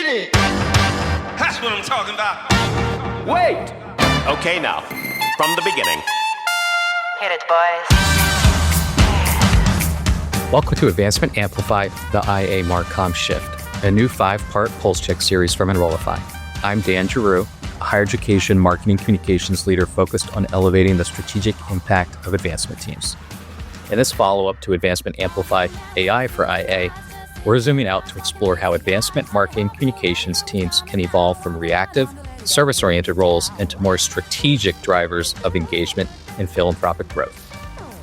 it. That's what I'm talking about. Wait. Okay, now, from the beginning. Hit it, boys. Welcome to Advancement Amplify, the IA MarCom Shift, a new 5-part pulse check series from Enrollify. I'm Dan Giroux, a higher education marketing communications leader focused on elevating the strategic impact of advancement teams. In this follow-up to Advancement Amplify AI for IA, we're zooming out to explore how advancement marketing communications teams can evolve from reactive, service-oriented roles into more strategic drivers of engagement and philanthropic growth.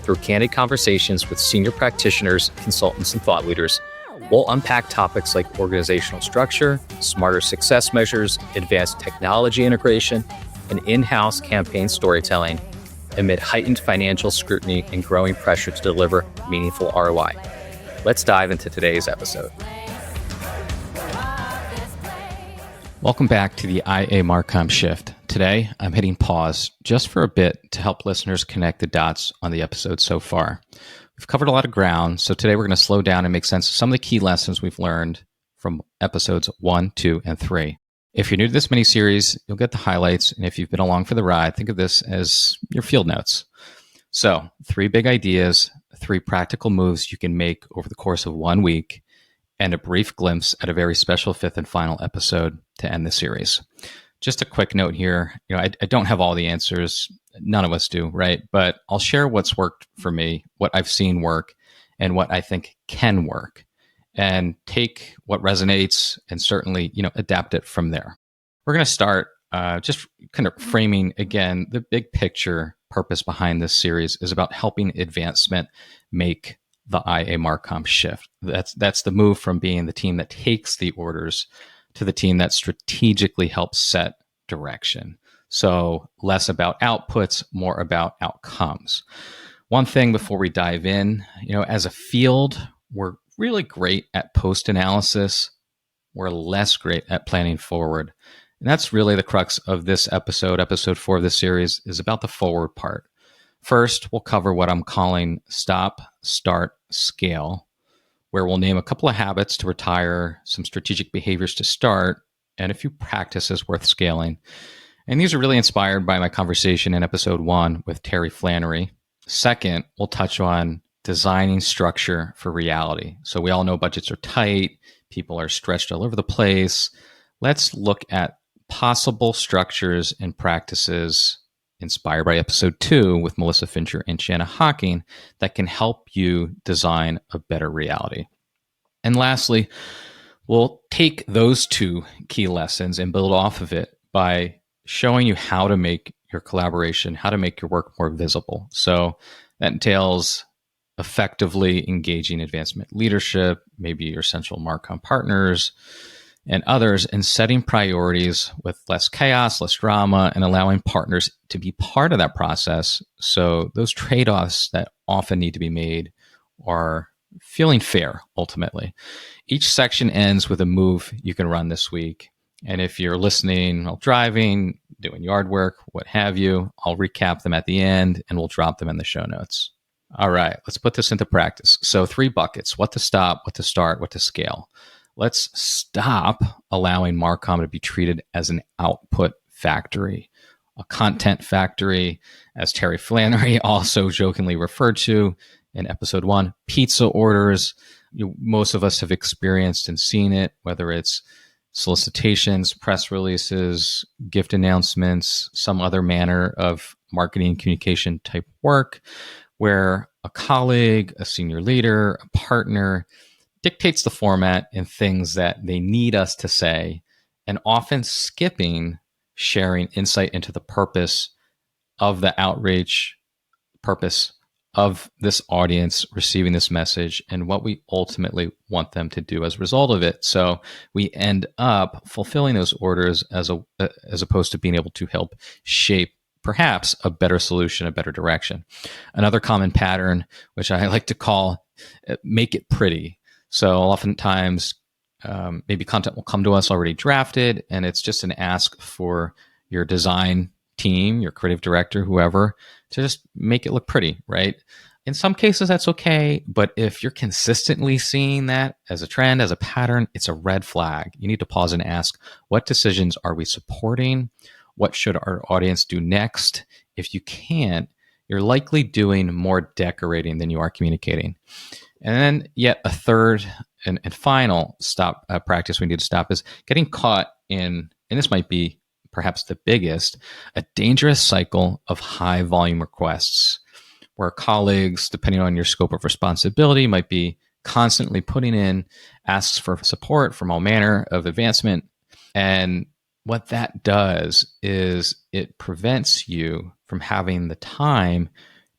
Through candid conversations with senior practitioners, consultants, and thought leaders, we'll unpack topics like organizational structure, smarter success measures, advanced technology integration, and in-house campaign storytelling amid heightened financial scrutiny and growing pressure to deliver meaningful ROI. Let's dive into today's episode. Welcome back to the IA MarCom Shift. Today, I'm hitting pause just for a bit to help listeners connect the dots on the episode so far. We've covered a lot of ground, so today we're going to slow down and make sense of some of the key lessons we've learned from episodes 1, 2, and 3. If you're new to this mini-series, you'll get the highlights, and if you've been along for the ride, think of this as your field notes. So, 3 big ideas, 3 practical moves you can make over the course of 1 week, and a brief glimpse at a very special 5th and final episode to end the series. Just a quick note here, I don't have all the answers. None of us do, right? But I'll share what's worked for me, what I've seen work, and what I think can work, and take what resonates and certainly, adapt it from there. We're going to start just kind of framing again the big picture purpose behind this series is about helping advancement make the IA MarCom shift. That's the move from being the team that takes the orders to the team that strategically helps set direction. So less about outputs, more about outcomes. One thing before we dive in, as a field, we're really great at post-analysis. We're less great at planning forward. And that's really the crux of this episode. Episode 4 of this series is about the forward part. First, we'll cover what I'm calling stop, start, scale, where we'll name a couple of habits to retire, some strategic behaviors to start, and a few practices worth scaling. And these are really inspired by my conversation in episode 1 with Terry Flannery. Second, we'll touch on designing structure for reality. So we all know budgets are tight, people are stretched all over the place. Let's look at possible structures and practices inspired by episode 2 with Melissa Fincher and Shanna Hocking that can help you design a better reality. And lastly, we'll take those 2 key lessons and build off of it by showing you how to make your collaboration, how to make your work more visible. So that entails effectively engaging advancement leadership, maybe your central MarCom partners, and others, and setting priorities with less chaos, less drama, and allowing partners to be part of that process. So those trade-offs that often need to be made are feeling fair, ultimately. Each section ends with a move you can run this week. And if you're listening while driving, doing yard work, what have you, I'll recap them at the end and we'll drop them in the show notes. All right, let's put this into practice. So 3 buckets: what to stop, what to start, what to scale. Let's stop allowing MarCom to be treated as an output factory, a content factory, as Terry Flannery also jokingly referred to in episode 1, pizza orders. Most of us have experienced and seen it, whether it's solicitations, press releases, gift announcements, some other manner of marketing communication type work, where a colleague, a senior leader, a partner dictates the format and things that they need us to say, and often skipping sharing insight into the purpose of the outreach, purpose of this audience receiving this message, and what we ultimately want them to do as a result of it. So we end up fulfilling those orders as opposed to being able to help shape perhaps a better solution, a better direction. Another common pattern, which I like to call make it pretty. So oftentimes, maybe content will come to us already drafted, and it's just an ask for your design team, your creative director, whoever, to just make it look pretty, right? In some cases, that's okay. But if you're consistently seeing that as a trend, as a pattern, it's a red flag. You need to pause and ask, what decisions are we supporting? What should our audience do next? If you can't, you're likely doing more decorating than you are communicating. And then yet a third and final practice we need to stop is getting caught in, and this might be perhaps the biggest, a dangerous cycle of high volume requests where colleagues, depending on your scope of responsibility, might be constantly putting in asks for support from all manner of advancement. And what that does is it prevents you from having the time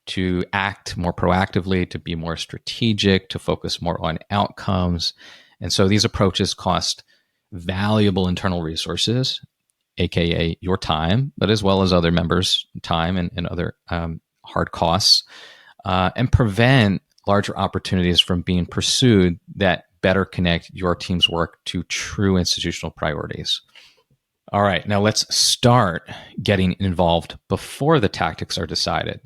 to act more proactively, to be more strategic, to focus more on outcomes. And so these approaches cost valuable internal resources, aka your time, but as well as other members' time and other hard costs, and prevent larger opportunities from being pursued that better connect your team's work to true institutional priorities. All right, now let's start getting involved before the tactics are decided.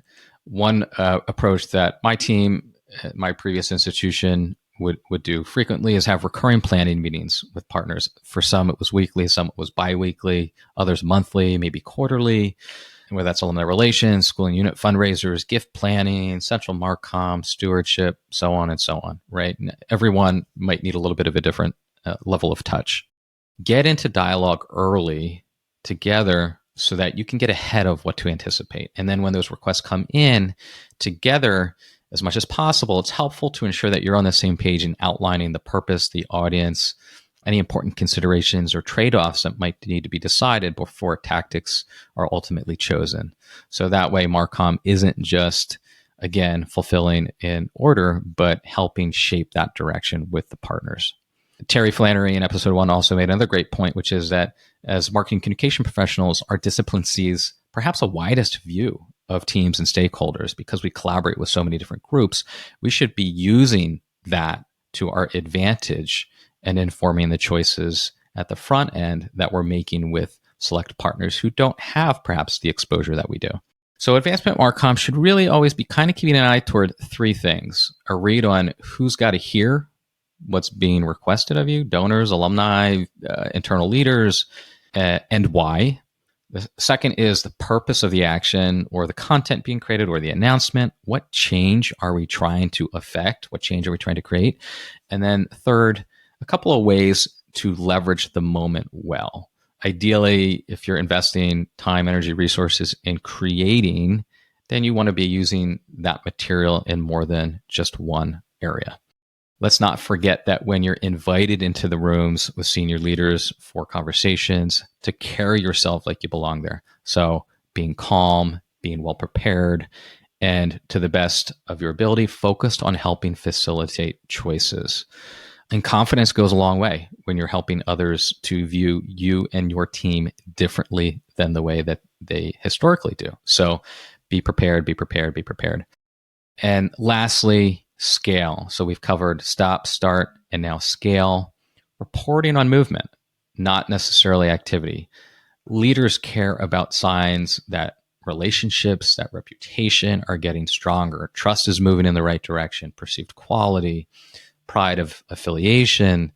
One approach that my team at my previous institution would do frequently is have recurring planning meetings with partners. For some, it was weekly, some it was biweekly, others monthly, maybe quarterly. And whether that's alumni relations, school and unit fundraisers, gift planning, central MarCom, stewardship, so on and so on, right? And everyone might need a little bit of a different level of touch. Get into dialogue early together so that you can get ahead of what to anticipate. And then when those requests come in together, as much as possible, it's helpful to ensure that you're on the same page in outlining the purpose, the audience, any important considerations or trade-offs that might need to be decided before tactics are ultimately chosen. So that way, MarCom isn't just, again, fulfilling an order, but helping shape that direction with the partners. Terry Flannery in episode 1 also made another great point, which is that as marketing communication professionals, our discipline sees perhaps a widest view of teams and stakeholders because we collaborate with so many different groups. We should be using that to our advantage and informing the choices at the front end that we're making with select partners who don't have perhaps the exposure that we do. So advancement MarCom should really always be kind of keeping an eye toward three things: a read on who's got to hear what's being requested of you, donors, alumni, internal leaders, and why. The second is the purpose of the action or the content being created or the announcement. What change are we trying to affect? What change are we trying to create? And then third, a couple of ways to leverage the moment well. Ideally, if you're investing time, energy, resources in creating, then you want to be using that material in more than just one area. Let's not forget that when you're invited into the rooms with senior leaders for conversations, to carry yourself like you belong there. So being calm, being well prepared, and to the best of your ability, focused on helping facilitate choices. And confidence goes a long way when you're helping others to view you and your team differently than the way that they historically do. So be prepared, be prepared, be prepared. And lastly, scale. So we've covered stop, start, and now scale. Reporting on movement, not necessarily activity. Leaders care about signs that relationships, that reputation are getting stronger. Trust is moving in the right direction. Perceived quality, pride of affiliation.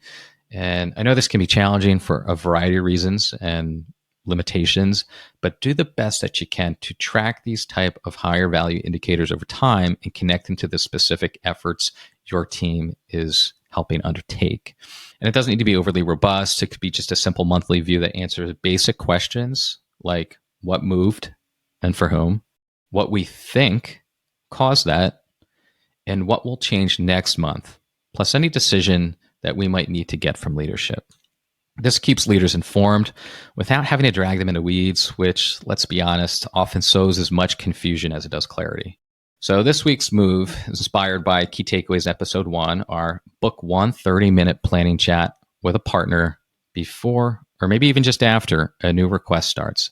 And I know this can be challenging for a variety of reasons and limitations, but do the best that you can to track these type of higher value indicators over time and connect them to the specific efforts your team is helping undertake. And it doesn't need to be overly robust. It could be just a simple monthly view that answers basic questions like what moved and for whom, what we think caused that, and what will change next month, plus any decision that we might need to get from leadership. This keeps leaders informed without having to drag them into weeds, which, let's be honest, often sows as much confusion as it does clarity. So this week's move is inspired by key takeaways in episode 1, our book 1 30-minute planning chat with a partner before, or maybe even just after, a new request starts.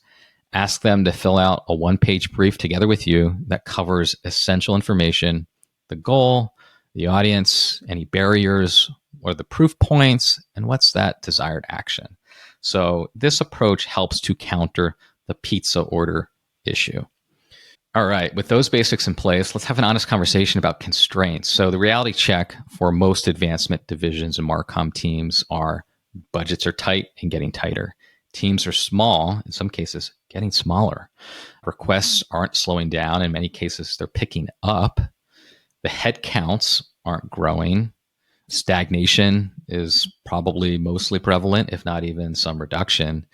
Ask them to fill out a one-page brief together with you that covers essential information, the goal, the audience, any barriers, what are the proof points, and what's that desired action. So this approach helps to counter the pizza order issue. All right, with those basics in place, let's have an honest conversation about constraints. So the reality check for most advancement divisions and MarCom teams are budgets are tight and getting tighter. Teams are small, in some cases, getting smaller. Requests aren't slowing down. In many cases, they're picking up. The head counts aren't growing. Stagnation is probably mostly prevalent, if not even some reduction.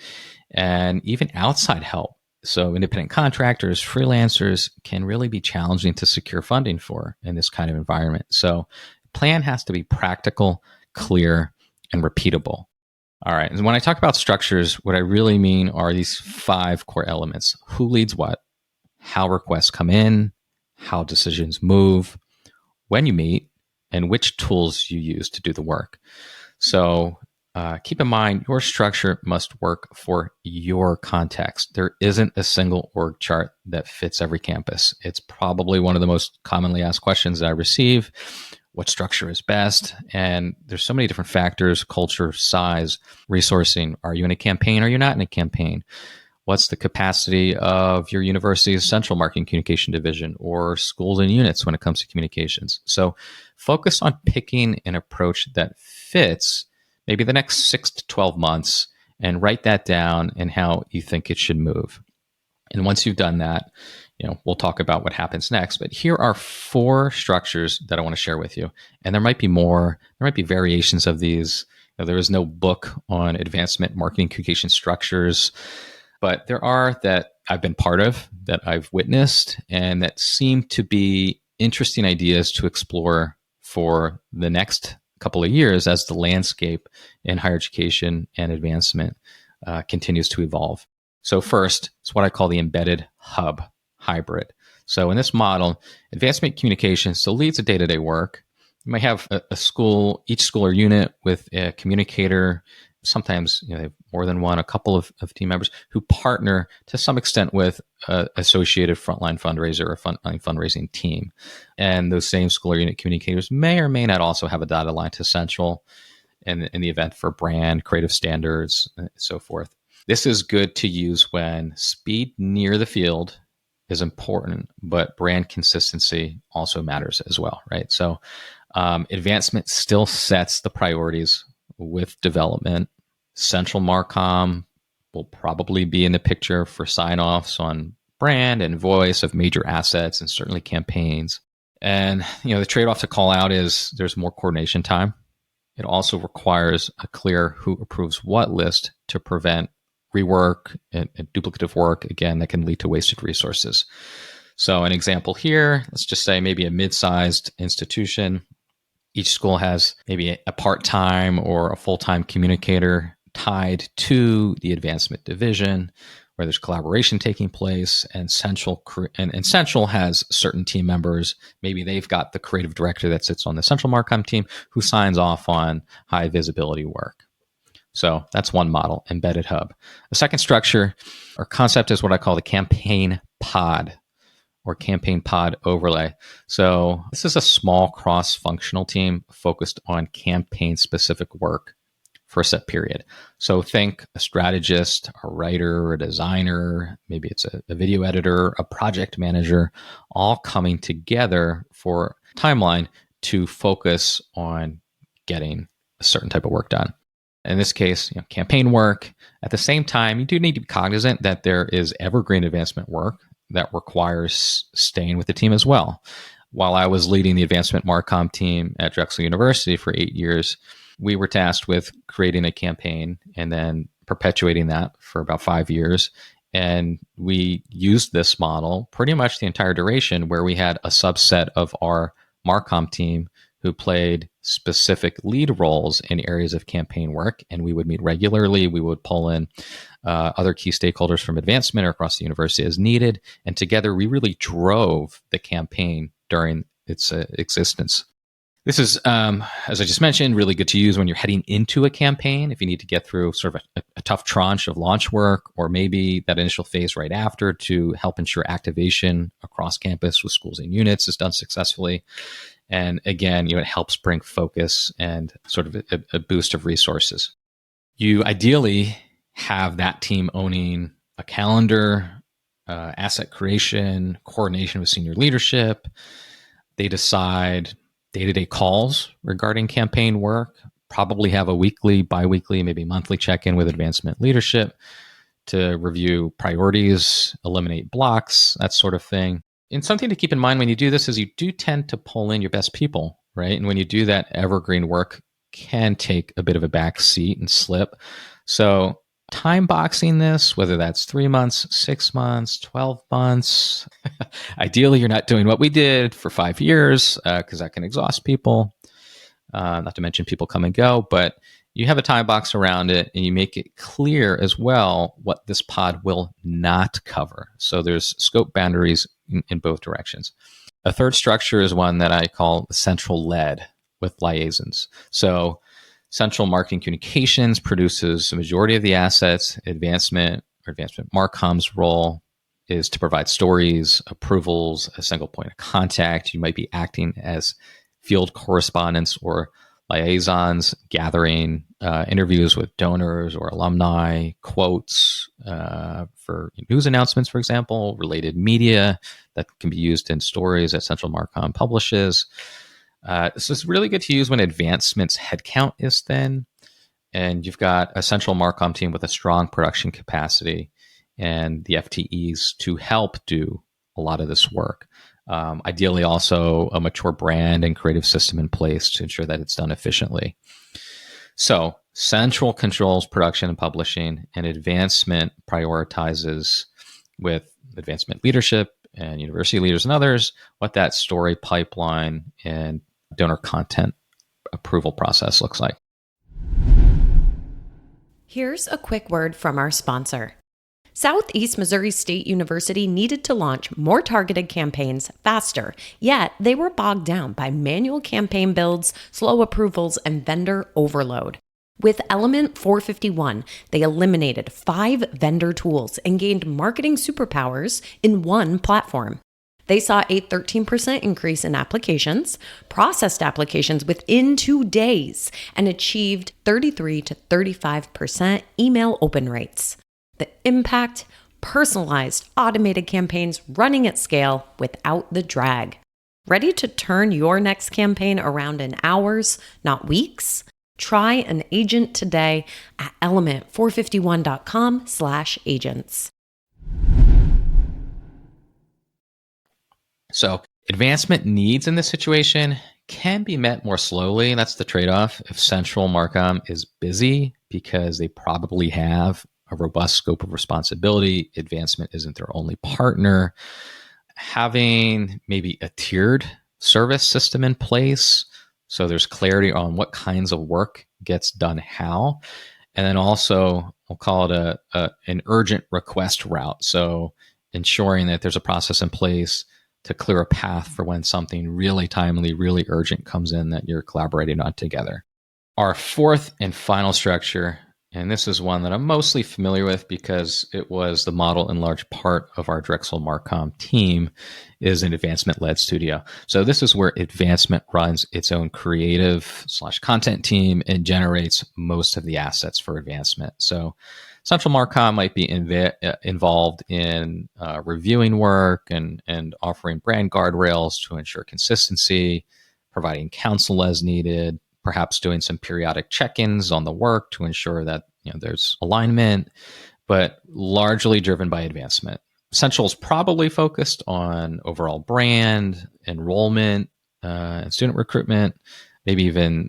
And even outside help. So independent contractors, freelancers can really be challenging to secure funding for in this kind of environment. So the plan has to be practical, clear, and repeatable. All right. And when I talk about structures, what I really mean are these 5 core elements. Who leads what? How requests come in, how decisions move, when you meet, and which tools you use to do the work. So keep in mind, your structure must work for your context. There isn't a single org chart that fits every campus. It's probably one of the most commonly asked questions that I receive. What structure is best? And there's so many different factors: culture, size, resourcing. Are you in a campaign? Are you not in a campaign? What's the capacity of your university's central marketing communication division or schools and units when it comes to communications? So focus on picking an approach that fits maybe the next 6 to 12 months and write that down and how you think it should move. And once you've done that, we'll talk about what happens next. But here are 4 structures that I want to share with you. And there might be more. There might be variations of these. There is no book on advancement marketing communication structures, but there are that I've been part of, that I've witnessed, and that seem to be interesting ideas to explore for the next couple of years as the landscape in higher education and advancement continues to evolve. So first, it's what I call the embedded hub hybrid. So in this model, advancement communication still leads the day-to-day work. You might have a school, each school or unit with a communicator. Sometimes they have more than one, a couple of team members who partner to some extent with associated frontline fundraiser or frontline fundraising team. And those same school or unit communicators may or may not also have a dotted line to central in the event for brand, creative standards, and so forth. This is good to use when speed near the field is important, but brand consistency also matters as well, right? So advancement still sets the priorities with development. Central MarCom will probably be in the picture for sign-offs on brand and voice of major assets and certainly campaigns. And the trade-off to call out is there's more coordination time. It also requires a clear who approves what list to prevent rework and duplicative work, again, that can lead to wasted resources. So an example here, let's just say maybe a mid-sized institution. Each school has maybe a part-time or a full-time communicator tied to the advancement division where there's collaboration taking place, and Central has certain team members. Maybe they've got the creative director that sits on the Central MarCom team who signs off on high visibility work. So that's one model, embedded hub. A second structure or concept is what I call the campaign pod or campaign pod overlay. So this is a small cross-functional team focused on campaign-specific work for a set period. So think a strategist, a writer, a designer, maybe it's a video editor, a project manager, all coming together for a timeline to focus on getting a certain type of work done. In this case, campaign work. At the same time, you do need to be cognizant that there is evergreen advancement work that requires staying with the team as well. While I was leading the advancement MarCom team at Drexel University for 8 years, we were tasked with creating a campaign and then perpetuating that for about 5 years. And we used this model pretty much the entire duration, where we had a subset of our MarCom team who played specific lead roles in areas of campaign work. And we would meet regularly. We would pull in other key stakeholders from advancement or across the university as needed. And together, we really drove the campaign during its existence. This is, as I just mentioned, really good to use when you're heading into a campaign, if you need to get through sort of a tough tranche of launch work, or maybe that initial phase right after to help ensure activation across campus with schools and units is done successfully. And again, it helps bring focus and sort of a boost of resources. You ideally have that team owning a calendar, asset creation, coordination with senior leadership. They decide day-to-day calls regarding campaign work, probably have a weekly, bi-weekly, maybe monthly check-in with advancement leadership to review priorities, eliminate blocks, that sort of thing. And something to keep in mind when you do this is you do tend to pull in your best people, right? And when you do that, evergreen work can take a bit of a back seat and slip. So time boxing this, whether that's 3 months, 6 months, 12 months. Ideally, you're not doing what we did for 5 years because that can exhaust people. Not to mention people come and go, but you have a time box around it and you make it clear as well what this pod will not cover. So there's scope boundaries in both directions. A third structure is one that I call the central lead with liaisons. So central marketing communications produces the majority of the assets. Advancement MarCom's role is to provide stories, approvals, a single point of contact. You might be acting as field correspondents or liaisons, gathering interviews with donors or alumni, quotes for news announcements, for example, related media that can be used in stories that Central MarCom publishes. This is really good to use when advancement's headcount is thin and you've got a Central MarCom team with a strong production capacity and the FTEs to help do a lot of this work. Ideally, also a mature brand and creative system in place to ensure that it's done efficiently. So Central controls production and publishing, and advancement prioritizes with advancement leadership and university leaders and others what that story pipeline and donor content approval process looks like. Here's a quick word from our sponsor. Southeast Missouri State University needed to launch more targeted campaigns faster, yet they were bogged down by manual campaign builds, slow approvals, and vendor overload. With Element 451, they eliminated 5 vendor tools and gained marketing superpowers in one platform. They saw a 13% increase in applications, processed applications within 2 days, and achieved 33 to 35% email open rates. The impact, personalized, automated campaigns running at scale without the drag. Ready to turn your next campaign around in hours, not weeks? Try an agent today at element451.com/agents. So advancement needs in this situation can be met more slowly. That's the trade-off. If Central MarCom is busy because they probably have a robust scope of responsibility, advancement isn't their only partner, having maybe a tiered service system in place so there's clarity on what kinds of work gets done how, and then also we'll call it an urgent request route. So ensuring that there's a process in place to clear a path for when something really timely, really urgent comes in that you're collaborating on together. Our fourth and final structure, and this is one that I'm mostly familiar with because it was the model in large part of our Drexel MarCom team, is an advancement-led studio. So this is where advancement runs its own creative/content team and generates most of the assets for advancement. So Central MarCom might be involved in reviewing work and offering brand guardrails to ensure consistency, providing counsel as needed, perhaps doing some periodic check-ins on the work to ensure that there's alignment, but largely driven by advancement. Central is probably focused on overall brand, enrollment, and student recruitment, maybe even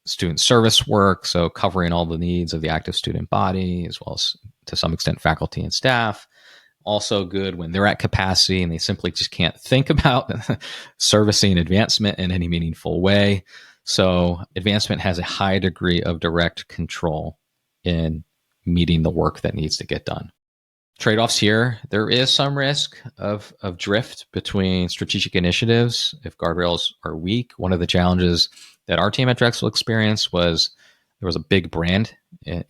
student service work, so covering all the needs of the active student body, as well as to some extent faculty and staff. Also good when they're at capacity and they simply just can't think about servicing advancement in any meaningful way. So advancement has a high degree of direct control in meeting the work that needs to get done. Trade-offs here, there is some risk of drift between strategic initiatives if guardrails are weak. One of the challenges that our team at Drexel experienced was there was a big brand and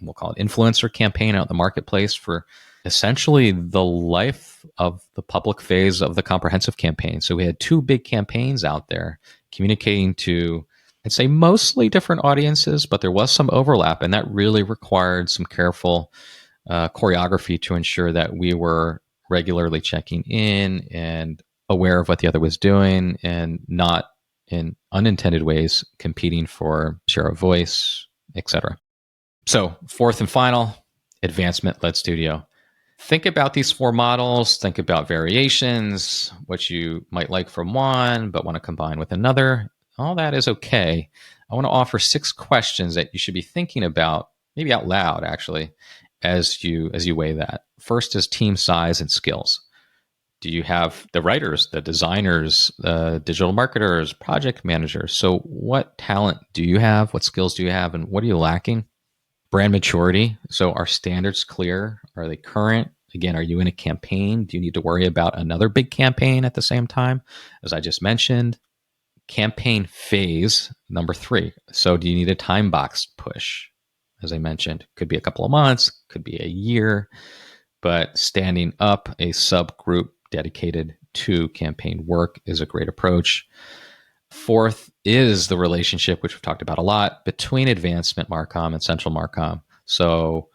we'll call it influencer campaign out in the marketplace for essentially the life of the public phase of the comprehensive campaign. So we had 2 big campaigns out there communicating to, I'd say, mostly different audiences, but there was some overlap, and that really required some careful choreography to ensure that we were regularly checking in and aware of what the other was doing and not in unintended ways competing for share of voice, etc. So fourth and final, advancement-led studio. Think about these four models, think about variations, what you might like from one, but want to combine with another. All that is okay. I want to offer 6 questions that you should be thinking about, maybe out loud actually, as you weigh that. First is team size and skills. Do you have the writers, the designers, the digital marketers, project managers? So what talent do you have? What skills do you have? And what are you lacking? Brand maturity. So are standards clear? Are they current? Again, are you in a campaign? Do you need to worry about another big campaign at the same time? As I just mentioned, campaign phase, number 3. So do you need a time box push? As I mentioned, could be a couple of months, could be a year, but standing up a subgroup dedicated to campaign work is a great approach. Fourth is the relationship, which we've talked about a lot, between advancement MarCom and central MarCom. So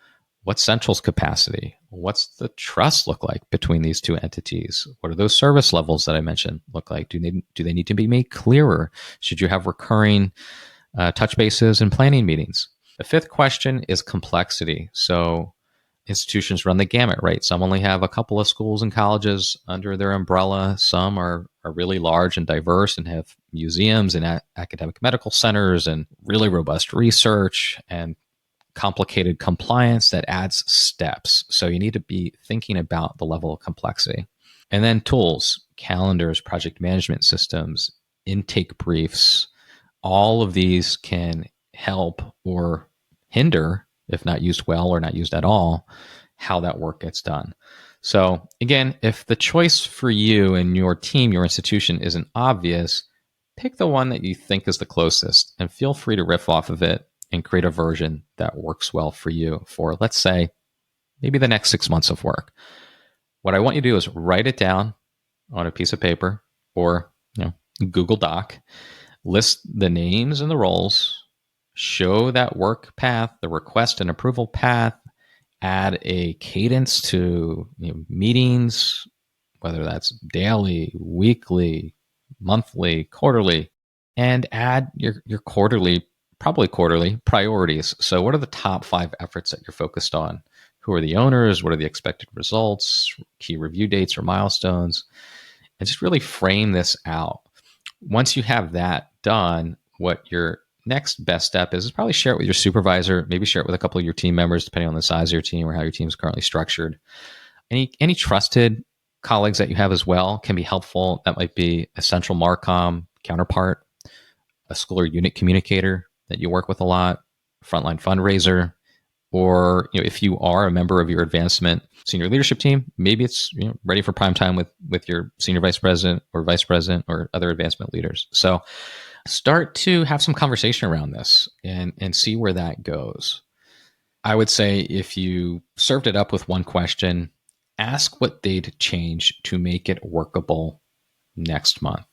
what's central's capacity? What's the trust look like between these two entities? What are those service levels that I mentioned look like? Do they need to be made clearer? Should you have recurring touch bases and planning meetings? The fifth question is complexity. So institutions run the gamut, right? Some only have a couple of schools and colleges under their umbrella. Some are really large and diverse and have museums and academic medical centers and really robust research and complicated compliance that adds steps. So you need to be thinking about the level of complexity. And then tools, calendars, project management systems, intake briefs, all of these can help or hinder, if not used well or not used at all, how that work gets done. So again, if the choice for you and your team, your institution isn't obvious, pick the one that you think is the closest and feel free to riff off of it and create a version that works well for you for, let's say, maybe the next 6 months of work. What I want you to do is write it down on a piece of paper or Google Doc, list the names and the roles, show that work path, the request and approval path, add a cadence to meetings, whether that's daily, weekly, monthly, quarterly, and add your quarterly, probably quarterly priorities. So what are the top 5 efforts that you're focused on? Who are the owners? What are the expected results? Key review dates or milestones? And just really frame this out. Once you have that done, what your next best step is probably share it with your supervisor, maybe share it with a couple of your team members, depending on the size of your team or how your team is currently structured. Any trusted colleagues that you have as well can be helpful. That might be a central MarCom counterpart, a school or unit communicator that you work with a lot, frontline fundraiser, or if you are a member of your advancement senior leadership team, maybe it's ready for prime time with your senior vice president or other advancement leaders. So start to have some conversation around this and see where that goes. I would say if you served it up with one question, ask what they'd change to make it workable next month.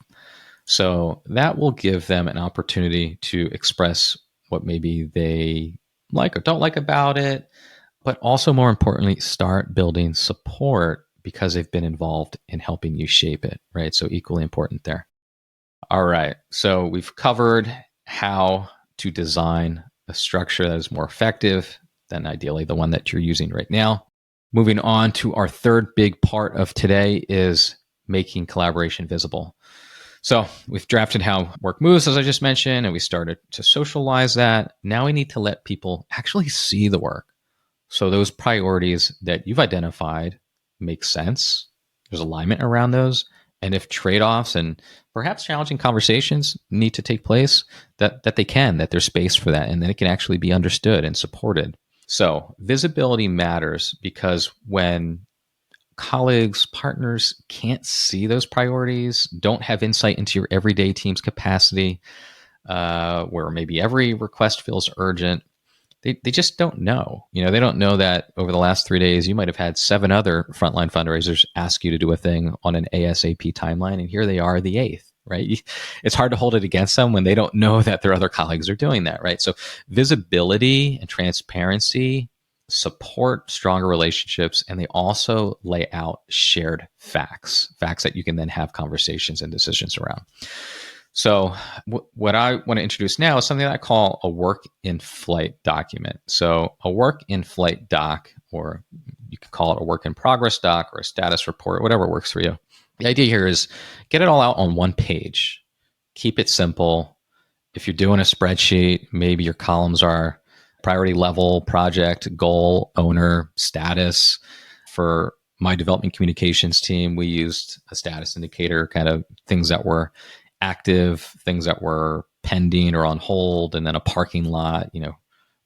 So that will give them an opportunity to express what maybe they like or don't like about it, but also more importantly, start building support because they've been involved in helping you shape it, right? So equally important there. All right. So we've covered how to design a structure that is more effective than ideally the one that you're using right now. Moving on to our third big part of today is making collaboration visible. So we've drafted how work moves, as I just mentioned, and we started to socialize that. Now we need to let people actually see the work. So those priorities that you've identified make sense. There's alignment around those. And if trade-offs and perhaps challenging conversations need to take place, that there's space for that, and then it can actually be understood and supported. So visibility matters because when colleagues, partners can't see those priorities, don't have insight into your everyday team's capacity, where maybe every request feels urgent, they just don't know. They don't know that over the last 3 days, you might have had 7 other frontline fundraisers ask you to do a thing on an ASAP timeline, and here they are, the 8th, right? It's hard to hold it against them when they don't know that their other colleagues are doing that, right? So visibility and transparency support stronger relationships, and they also lay out shared facts that you can then have conversations and decisions around. So what I want to introduce now is something that I call a work in flight document. So a work in flight doc, or you could call it a work in progress doc or a status report, whatever works for you. The idea here is get it all out on one page. Keep it simple. If you're doing a spreadsheet, maybe your columns are priority level, project, goal, owner, status. For my development communications team, we used a status indicator, kind of things that were active, things that were pending or on hold, and then a parking lot,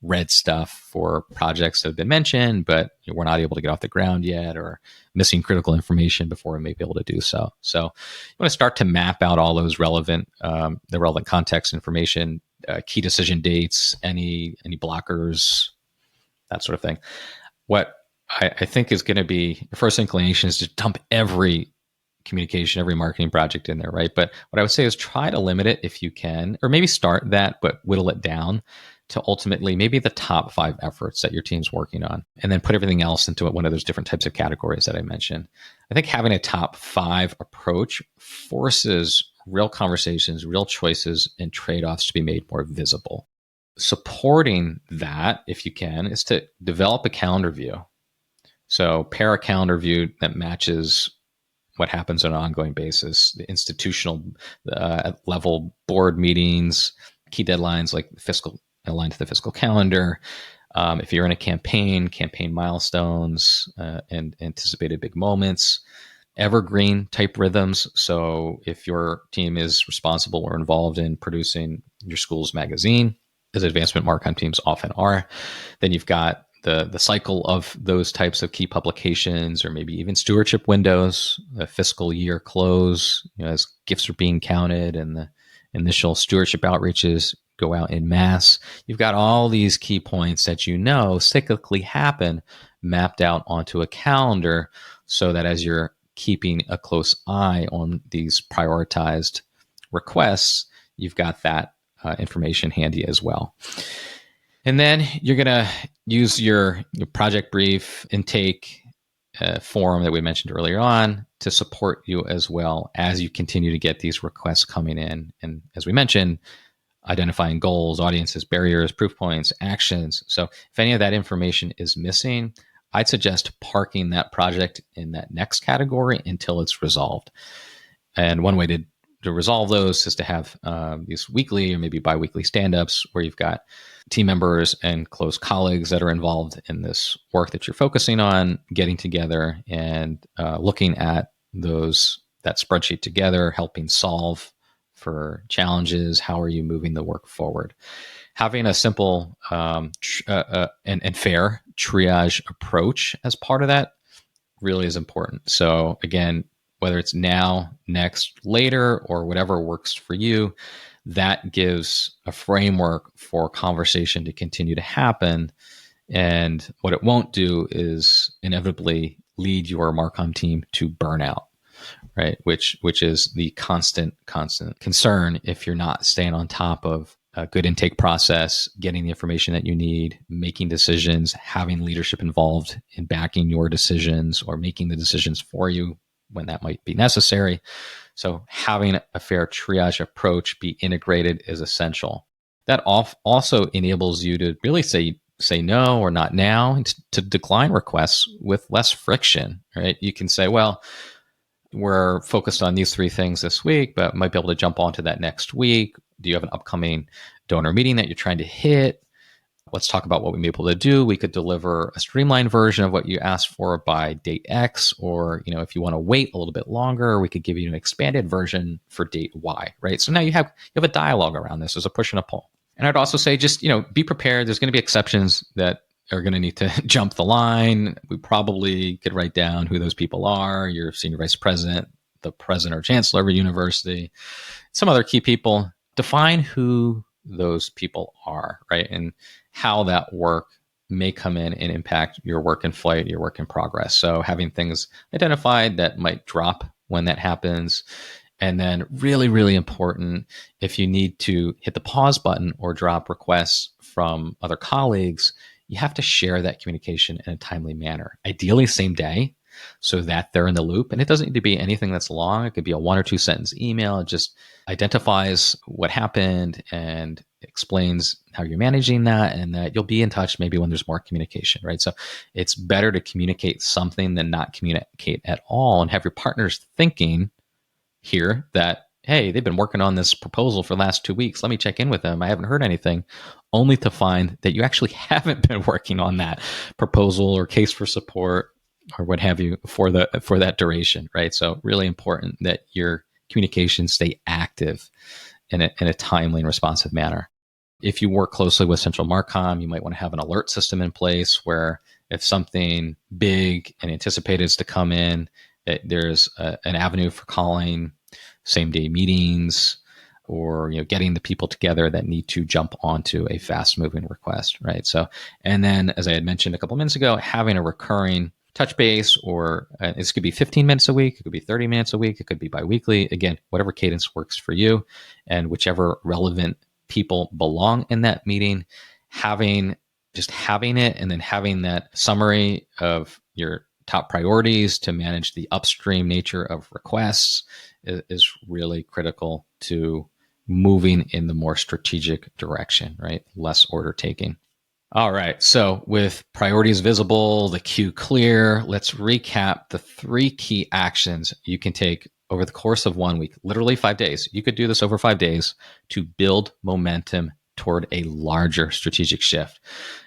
red stuff for projects that have been mentioned, but we're not able to get off the ground yet, or missing critical information before we may be able to do so. So you want to start to map out all those relevant context information, key decision dates, any blockers, that sort of thing. What I think is going to be your first inclination is to dump every communication, every marketing project in there, right? But what I would say is try to limit it if you can, or maybe start that, but whittle it down to ultimately maybe the top 5 efforts that your team's working on, and then put everything else into one of those different types of categories that I mentioned. I think having a top 5 approach forces real conversations, real choices, and trade-offs to be made more visible. Supporting that, if you can, is to develop a calendar view. So pair a calendar view that matches what happens on an ongoing basis, the institutional level board meetings, key deadlines like aligned to the fiscal calendar. If you're in a campaign milestones, and anticipated big moments, evergreen type rhythms. So if your team is responsible or involved in producing your school's magazine, as advancement MarCom teams often are, then you've got the cycle of those types of key publications, or maybe even stewardship windows, the fiscal year close, as gifts are being counted and the initial stewardship outreaches go out in mass. You've got all these key points that cyclically happen mapped out onto a calendar, so that as you're keeping a close eye on these prioritized requests, you've got that information handy as well. And then you're going to use your project brief intake form that we mentioned earlier on to support you as well as you continue to get these requests coming in. And as we mentioned, identifying goals, audiences, barriers, proof points, actions. So if any of that information is missing, I'd suggest parking that project in that next category until it's resolved. And one way to resolve those is to have these weekly or maybe bi-weekly stand-ups where you've got team members and close colleagues that are involved in this work that you're focusing on, getting together and looking at that spreadsheet together, helping solve for challenges. How are you moving the work forward? Having a simple and fair triage approach as part of that really is important. So again, whether it's now, next, later, or whatever works for you, that gives a framework for conversation to continue to happen. And what it won't do is inevitably lead your MarCom team to burnout, right? Which is the constant concern if you're not staying on top of a good intake process, getting the information that you need, making decisions, having leadership involved in backing your decisions or making the decisions for you when that might be necessary. So having a fair triage approach be integrated is essential. That also enables you to really say no or not now, and to decline requests with less friction, right? You can say, well, we're focused on these 3 things this week, but might be able to jump onto that next week. Do you have an upcoming donor meeting that you're trying to hit? Let's talk about what we may be able to do. We could deliver a streamlined version of what you asked for by date X, or if you want to wait a little bit longer, we could give you an expanded version for date Y, right? So now you have a dialogue around this as a push and a pull. And I'd also say just be prepared. There's going to be exceptions that are going to need to jump the line. We probably could write down who those people are: your senior vice president, the president or chancellor of a university, some other key people. Define who those people are, right? And how that work may come in and impact your work in flight, your work in progress. So having things identified that might drop when that happens. And then really, really important, if you need to hit the pause button or drop requests from other colleagues, you have to share that communication in a timely manner, ideally same day, so that they're in the loop. And it doesn't need to be anything that's long. It could be a 1 or 2 sentence email. It just identifies what happened and explains how you're managing that, and that you'll be in touch maybe when there's more communication, right? So it's better to communicate something than not communicate at all, and have your partners thinking here that, hey, they've been working on this proposal for the last 2 weeks. Let me check in with them. I haven't heard anything, only to find that you actually haven't been working on that proposal or case for support or what have you for that duration, right? So really important that your communications stay active in a timely and responsive manner. If you work closely with Central MarCom, you might want to have an alert system in place where if something big and anticipated is to come in, there's an avenue for calling same-day meetings, or getting the people together that need to jump onto a fast-moving request, right? So, and then as I had mentioned a couple minutes ago, having a recurring touch base, or this could be 15 minutes a week, it could be 30 minutes a week, it could be biweekly. Again, whatever cadence works for you, and whichever relevant people belong in that meeting, having it, and then having that summary of your top priorities to manage the upstream nature of requests is really critical to moving in the more strategic direction, right? Less order taking. All right. So with priorities visible, the queue clear, let's recap the 3 key actions you can take over the course of 1 week, literally 5 days. You could do this over 5 days to build momentum toward a larger strategic shift.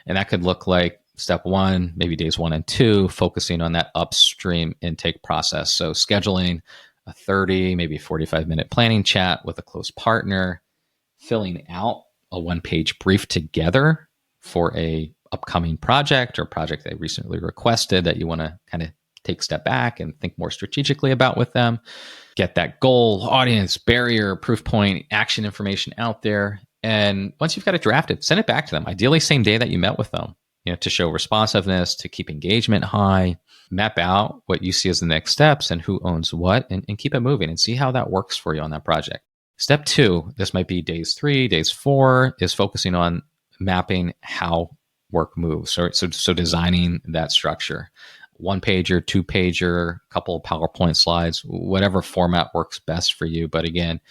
And that could look like step 1, maybe days 1 and 2, focusing on that upstream intake process. So scheduling a 30, maybe 45-minute planning chat with a close partner, filling out a 1-page brief together for a upcoming project or project they recently requested that you want to kind of take a step back and think more strategically about with them. Get that goal, audience, barrier, proof point, action information out there. And once you've got it drafted, send it back to them, ideally same day that you met with them, to show responsiveness, to keep engagement high, map out what you see as the next steps and who owns what, and keep it moving and see how that works for you on that project. Step 2, this might be days 3, days 4, is focusing on mapping how work moves. So designing that structure. 1-pager, 2-pager, a couple of PowerPoint slides, whatever format works best for you. But again,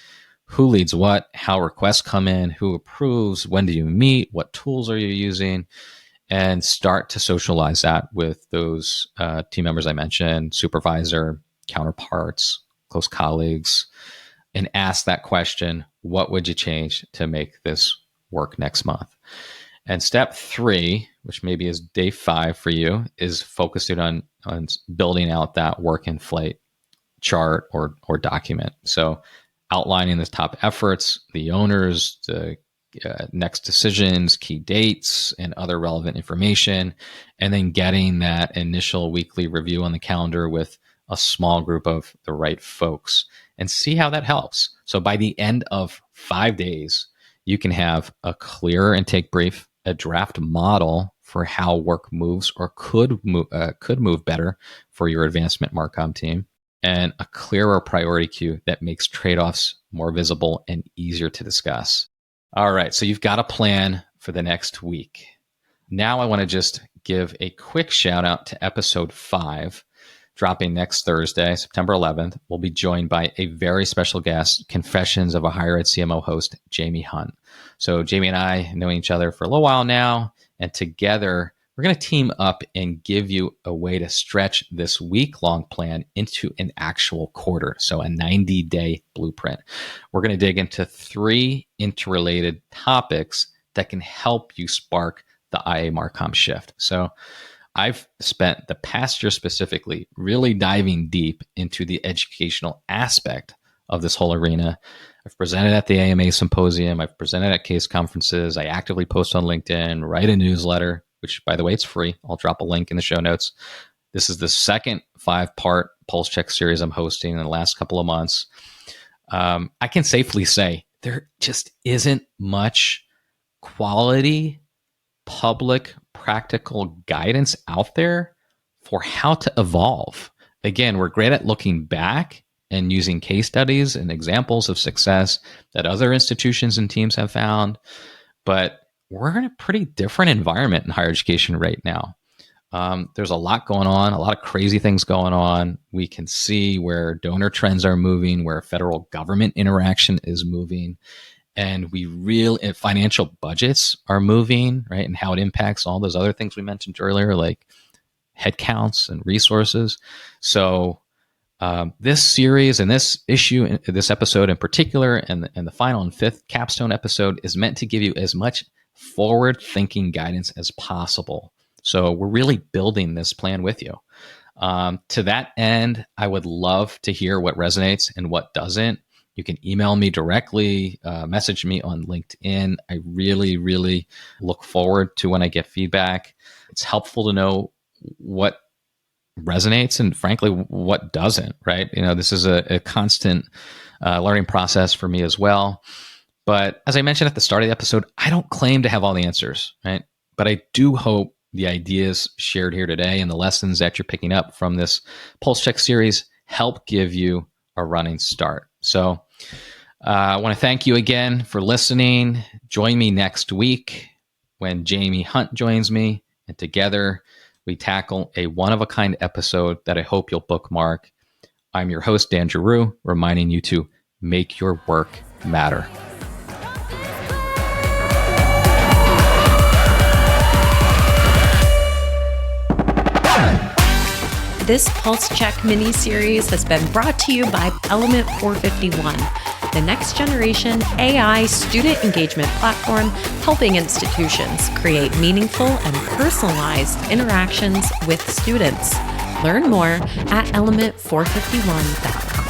who leads what, how requests come in, who approves, when do you meet, what tools are you using, and start to socialize that with those team members I mentioned, supervisor, counterparts, close colleagues, and ask that question, what would you change to make this work next month? And step 3, which maybe is day 5 for you, is focusing on building out that work in flight chart or document. So outlining the top efforts, the owners, the next decisions, key dates, and other relevant information, and then getting that initial weekly review on the calendar with a small group of the right folks, and see how that helps. So by the end of 5 days, you can have a clearer intake brief, a draft model for how work moves or could move better for your advancement MarCom team, and a clearer priority queue that makes trade-offs more visible and easier to discuss. All right, so you've got a plan for the next week. Now I want to just give a quick shout out to episode 5, dropping next Thursday, September 11th. We'll be joined by a very special guest, Confessions of a Higher Ed CMO host, Jamie Hunt. So Jamie and I know each other for a little while now, and together we're going to team up and give you a way to stretch this week-long plan into an actual quarter, so a 90-day blueprint. We're going to dig into 3 interrelated topics that can help you spark the IA MarCom shift. So I've spent the past year specifically really diving deep into the educational aspect of this whole arena. I've presented at the AMA Symposium. I've presented at case conferences. I actively post on LinkedIn, write a newsletter, which, by the way, it's free. I'll drop a link in the show notes. This is the second 5-part Pulse Check series I'm hosting in the last couple of months. I can safely say there just isn't much quality, public, practical guidance out there for how to evolve. Again, we're great at looking back and using case studies and examples of success that other institutions and teams have found, but we're in a pretty different environment in higher education right now. There's a lot going on, a lot of crazy things going on. We can see where donor trends are moving, where federal government interaction is moving, and financial budgets are moving, right? And how it impacts all those other things we mentioned earlier, like headcounts and resources. So this series and this issue, this episode in particular, and the final and fifth capstone episode is meant to give you as much forward-thinking guidance as possible. So we're really building this plan with you. To that end, I would love to hear what resonates and what doesn't. You can email me directly, message me on LinkedIn. I really, really look forward to when I get feedback. It's helpful to know what resonates and frankly, what doesn't, right? This is a constant learning process for me as well. But as I mentioned at the start of the episode, I don't claim to have all the answers, right? But I do hope the ideas shared here today and the lessons that you're picking up from this Pulse Check series help give you a running start. So I want to thank you again for listening. Join me next week when Jamie Hunt joins me, and together we tackle a one-of-a-kind episode that I hope you'll bookmark. I'm your host, Dan Giroux, reminding you to make your work matter. This Pulse Check mini-series has been brought to you by Element 451, the next generation AI student engagement platform helping institutions create meaningful and personalized interactions with students. Learn more at element451.com.